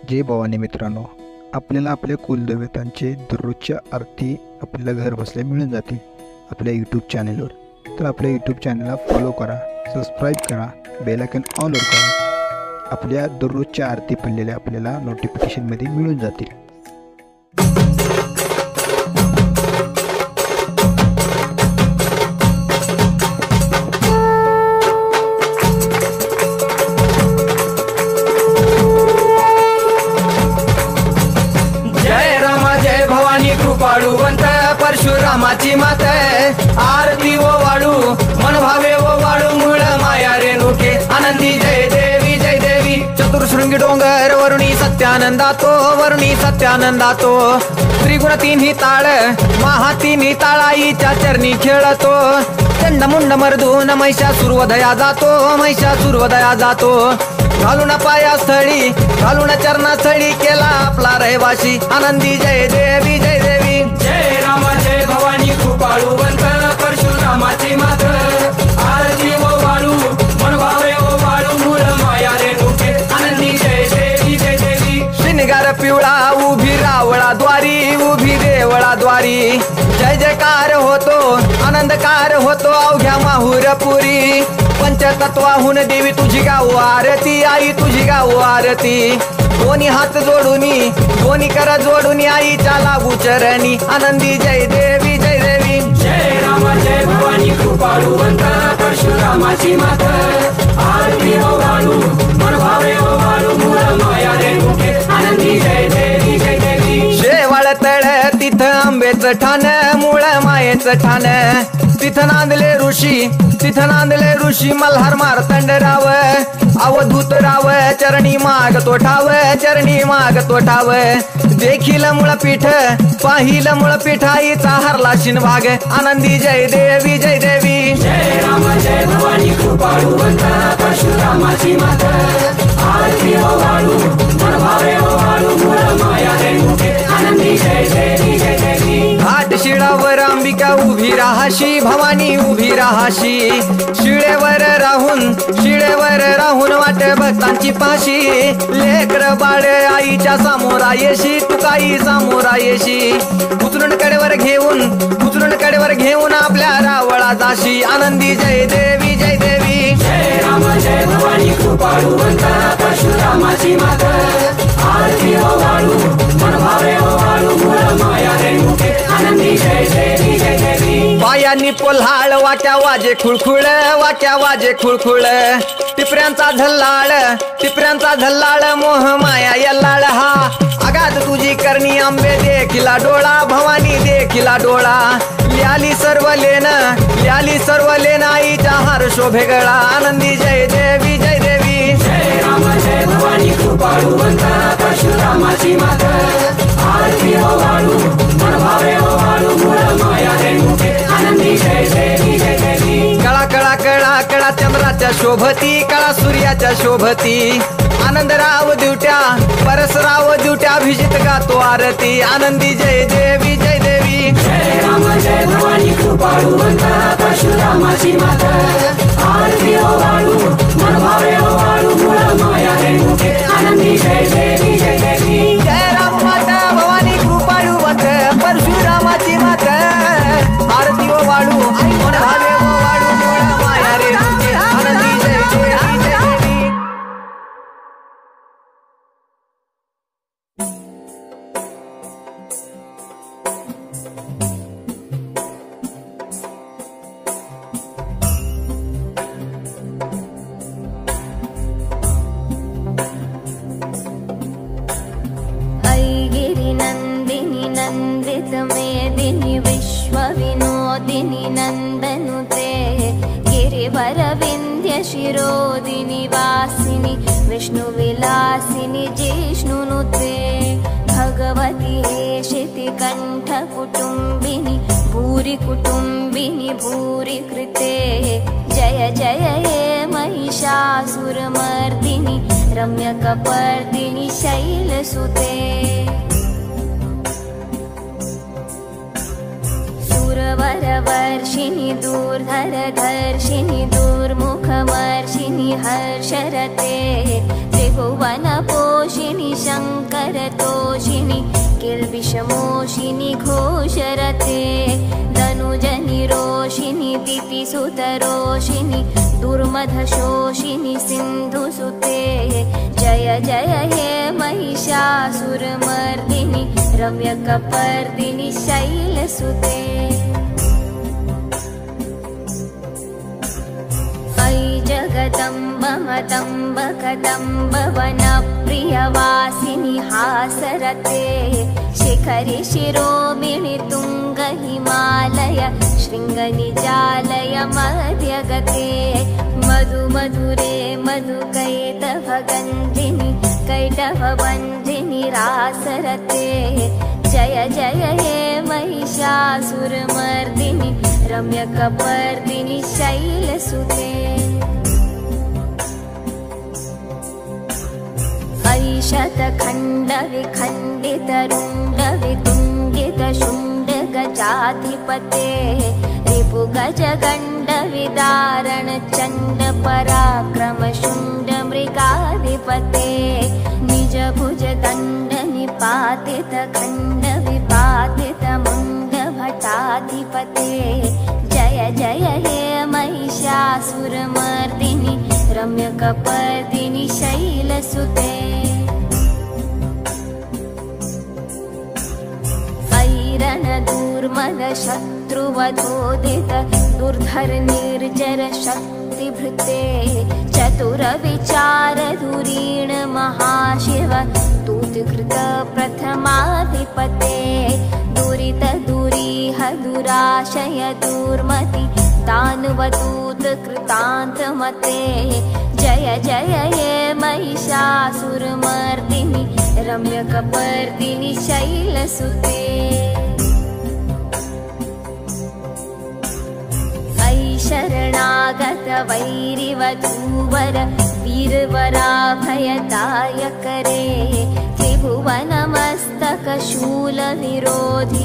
जय भवानी मित्रांनो, आपल्याला आपल्या कुलदेवतांचे दररोजच्या आरती आपल्याला घर बसल्या मिळून जातील आपल्या यूट्यूब चॅनलवर. तर आपल्या यूट्यूब चॅनलला फॉलो करा, सबस्क्राईब करा, बेल आयकॉन ऑलवर करा. आपल्या दररोजच्या आरती पडलेल्या आपल्याला नोटिफिकेशनमध्ये मिळून जातील. कृपाळुवंत परशुरामाची मात आरती ओ वाळू मन भावे ओ वाळू मूळ माया रेणुके आनंदी जय देवी जय देवी. चतुर्शृंगी डोंगर वरुणी सत्यानंदातो त्रिगुण तिन्ही ताळ महा तिन्ही ताळाईच्या चरणी खेळतो. चंडमुंड मर्दून महिषासुरवधया जातो घालून पायास्थळी घालून चरणास्थळी केला आपला रहिवाशी आनंदी जय देवी जय देवी. जय राम जय भवानी कृपाळुवंत परशुरामाची मात आरती ओ वाळू मन भावे ओ वाळू मूळ माया रेणुके आनंदी जय देवी जय देवी. श्रीनिगार पिवळा उभी उभी देवळाद्वारी जय जयकार होतो आनंदकार होतो अवघ्या माहुरपुरी. पंचतत्वाहून देवी तुझी गाऊ आरती आई तुझी गाऊ आरती. दोन्ही हात जोडूनी दोन्ही कर जोडूनी आईच्या लागू चरणी आनंदी जय देवी जय देवी. जय राम जय भवानी कृपाळुवंत परशुरामाची मात आरती ओ वाळू मन भावे ओ वाळू मूळ माया रेणुके आनंदी जय देवी जय देवी. शेवाळ तळ तिथं आंबेचं ठाण मूळ मायेचं ठाण तिथं नांदले ऋषी मल्हार मार्तंडराव अवधूत राव चरणी माग तो ठाव. देखील मुळपीठ पाहिल मुळपीठ आईचा हरला शिनभाग आनंदी जय देवी जय देवी. जय राम जय भवानी कृपाळुवंत परशुरामाची मात आरती ओ वाळू मन भावे ओ वाळू मूळ माया रेणुके आनंदी जय देवी जय देवी. घाट शिळावर अंबिका उभी राहाशी भवानी उभी राहाशी. शिळेवर राहून वाट भक्तांची पाशी. लेकर बाळ आईच्या समोरा येशी तुकाई समोरा येशी. उचलून कडेवर घेऊन आपल्या रावळा जाशी आनंदी जय देवी जय देवी. जय राम जय भवानी कृपाळुवंत परशुरामाची मात आरती ओ वाळू मन भावे ओ वाळू मूळ माया रेणुके आनंदी जय देवी जय देवी. पायांनी पोल्हाळ वाट्या वाजे खुळखुळ टिपऱ्यांचा झल्लाळ मोह माया यल्लाळ हा. आगात तुझी करणी आंबे देखिला डोळा भवानी देखिला डोळा. ल्याली सर्व लेन आईच्या हार शोभे गळा आनंदी जय देवी जय देवी. जय राम जय भवानी कृपाळुवंत परशुरामाची मात आरती ओ वाळू मन भावे ओ वाळू मूळ माया रेणुके आनंदी जय देवी जय देवी. कळा चंद्राच्या शोभती कळा सूर्याच्या शोभती. आनंदराव दिवट्या परसराव दिवट्या अभिजित गातो आरती आनंदी जय देवी जय देवी. जय राम जय भवानी कृपाळुवंत परशुरामाची मात आरती ओ वाळू मन भावे ओ वाळू मूळ माया रेणुके आनंदी जय देवी जय देवी. जय राम माता भवानी कृपाळुवंत परशुरामाची मात आरती ओ वाळू मन भावे ओ वाळू मूळ माया रेणुके आनंदी जय देवी जय देवी. नंदिनी नंदित मेदिनी विश्वविनोदिनी नंदनुते गिरिवर विंध्य शिरोदिनी वासिनी विष्णुविलासिनी जिष्णुनुते. भगवती हेशिति कंठ कुटुंबिनी भूरि कुटुंबिनी भूरि कृते. जय जय हे महिषासुरमर्दिनी रम्यकपर्दिनी शैलसुते. सुरवरवर्षिणि दूर्धरधर्षिणि दुर्मुखमर्षिणि हर्षरते. त्रिभुवनपोषिणि शङ्कर भयतोषिणि किल्बिषमोषिनि घोषरते धनुजनिरोषिनि दितिसुतरोषिनि दुर्मधशोषिनि सिन्धुसुते जय जय हे महिषासुरमर्दिनि रम्यकपर्दिनि शैलसुते अयि जगदम्ब मदम्ब कदम्ब वनप्रियवासिनि हासरते शिखरि शिरोमिणि तुङ्ग हिमालय शृङ्गनिजालय मध्यगते मधु मधुरे मधुकैटभगन्धिनि कैटभबन्धिनि रासरते जय जय हे महिषासुरमर्दिनि रम्यकपर्दिनि शैलसुते अयि शतखण्डविखण्डितरुण्डवितुण्डितशुण्डगजाधिपते रिपुगजगण्डविदारण चण्डपराक्रमशुण्डमृगाधिपते निजभुजदण्डनिपातितखण्डविपातितमुण्डभटाधिपते जय जय हे महिषासुरमर्दिनि रम्यकपर्दिनि शैलसुते रणदूर्मदशत्रुवधोदित दुर्धर निर्जर शक्तिभृते चतुरविचारधुरीण महाशिव दूतकृत प्रथमाधिपते दुरित दुरीह दुराशय दुर्मति दानवदूत कृतान्तमते जय जय हे महिषासुरमर्दिनि रम्यकपर्दिनि शैलसुते अयि शरणागत वैरिवधूवर वीरवराभयदायकरे त्रिभुवनमस्तकशूलविरोधि